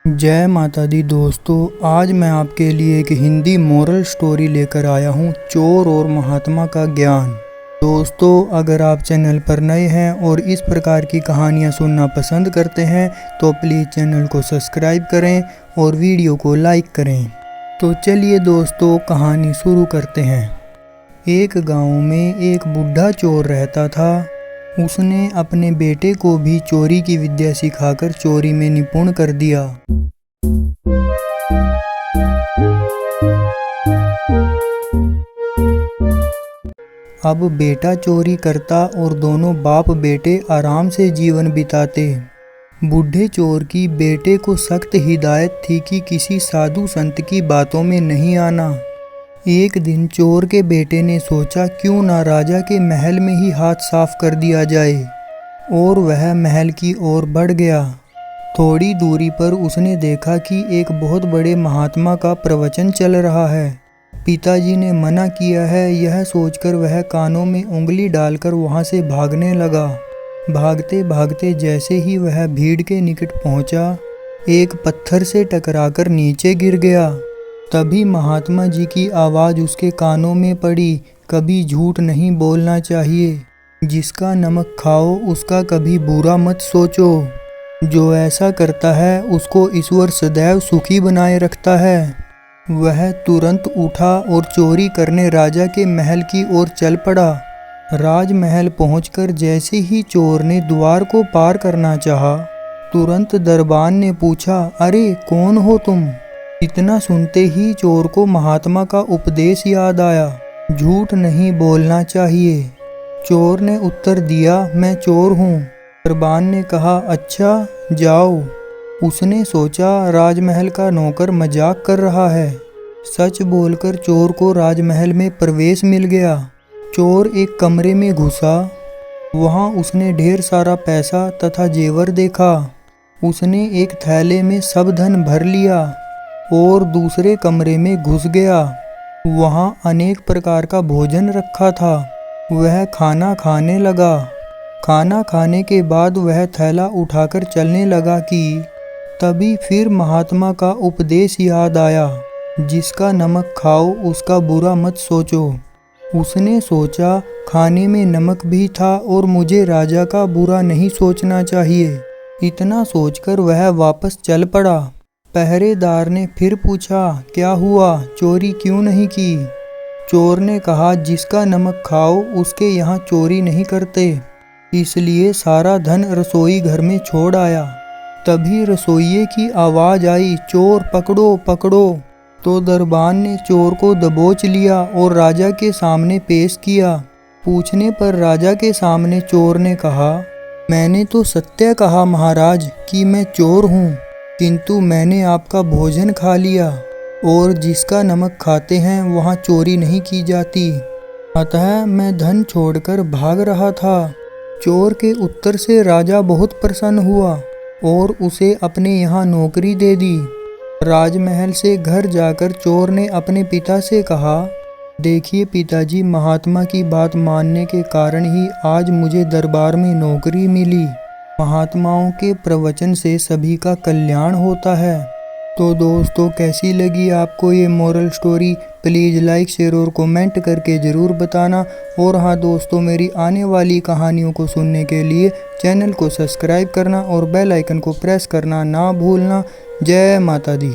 जय माता दी दोस्तों, आज मैं आपके लिए एक हिंदी मोरल स्टोरी लेकर आया हूँ, चोर और महात्मा का ज्ञान। दोस्तों, अगर आप चैनल पर नए हैं और इस प्रकार की कहानियाँ सुनना पसंद करते हैं तो प्लीज़ चैनल को सब्सक्राइब करें और वीडियो को लाइक करें। तो चलिए दोस्तों, कहानी शुरू करते हैं। एक गाँव में एक बूढ़ा चोर रहता था। उसने अपने बेटे को भी चोरी की विद्या सिखाकर चोरी में निपुण कर दिया। अब बेटा चोरी करता और दोनों बाप बेटे आराम से जीवन बिताते। बूढ़े चोर की बेटे को सख्त हिदायत थी कि किसी साधु संत की बातों में नहीं आना। एक दिन चोर के बेटे ने सोचा, क्यों ना राजा के महल में ही हाथ साफ कर दिया जाए, और वह महल की ओर बढ़ गया। थोड़ी दूरी पर उसने देखा कि एक बहुत बड़े महात्मा का प्रवचन चल रहा है। पिताजी ने मना किया है, यह सोचकर वह कानों में उंगली डालकर वहां से भागने लगा। भागते भागते जैसे ही वह भीड़ के निकट पहुंचा, एक पत्थर से टकराकर नीचे गिर गया। तभी महात्मा जी की आवाज़ उसके कानों में पड़ी, कभी झूठ नहीं बोलना चाहिए। जिसका नमक खाओ उसका कभी बुरा मत सोचो। जो ऐसा करता है उसको ईश्वर सदैव सुखी बनाए रखता है। वह तुरंत उठा और चोरी करने राजा के महल की ओर चल पड़ा। राजमहल पहुंचकर जैसे ही चोर ने द्वार को पार करना चाहा, तुरंत दरबान ने पूछा, अरे कौन हो तुम? इतना सुनते ही चोर को महात्मा का उपदेश याद आया, झूठ नहीं बोलना चाहिए। चोर ने उत्तर दिया, मैं चोर हूँ। दरबान ने कहा, अच्छा जाओ। उसने सोचा, राजमहल का नौकर मजाक कर रहा है। सच बोलकर चोर को राजमहल में प्रवेश मिल गया। चोर एक कमरे में घुसा। वहाँ उसने ढेर सारा पैसा तथा जेवर देखा। उसने एक थैले में सब धन भर लिया और दूसरे कमरे में घुस गया। वहाँ अनेक प्रकार का भोजन रखा था। वह खाना खाने लगा। खाना खाने के बाद वह थैला उठाकर चलने लगा कि तभी फिर महात्मा का उपदेश याद आया, जिसका नमक खाओ उसका बुरा मत सोचो। उसने सोचा, खाने में नमक भी था और मुझे राजा का बुरा नहीं सोचना चाहिए। इतना सोचकर वह वापस चल पड़ा। पहरेदार ने फिर पूछा, क्या हुआ, चोरी क्यों नहीं की? चोर ने कहा, जिसका नमक खाओ उसके यहाँ चोरी नहीं करते, इसलिए सारा धन रसोई घर में छोड़ आया। तभी रसोइये की आवाज़ आई, चोर पकड़ो पकड़ो। तो दरबान ने चोर को दबोच लिया और राजा के सामने पेश किया। पूछने पर राजा के सामने चोर ने कहा, मैंने तो सत्य कहा महाराज कि मैं चोर हूँ, किंतु मैंने आपका भोजन खा लिया, और जिसका नमक खाते हैं वहाँ चोरी नहीं की जाती। अतः मैं धन छोड़कर भाग रहा था। चोर के उत्तर से राजा बहुत प्रसन्न हुआ और उसे अपने यहाँ नौकरी दे दी। राजमहल से घर जाकर चोर ने अपने पिता से कहा, देखिए पिताजी, महात्मा की बात मानने के कारण ही आज मुझे दरबार में नौकरी मिली। महात्माओं के प्रवचन से सभी का कल्याण होता है। तो दोस्तों, कैसी लगी आपको ये moral story? Please like, share और कमेंट करके ज़रूर बताना। और हाँ दोस्तों, मेरी आने वाली कहानियों को सुनने के लिए चैनल को सब्सक्राइब करना और बेल आइकन को प्रेस करना ना भूलना। जय माता दी।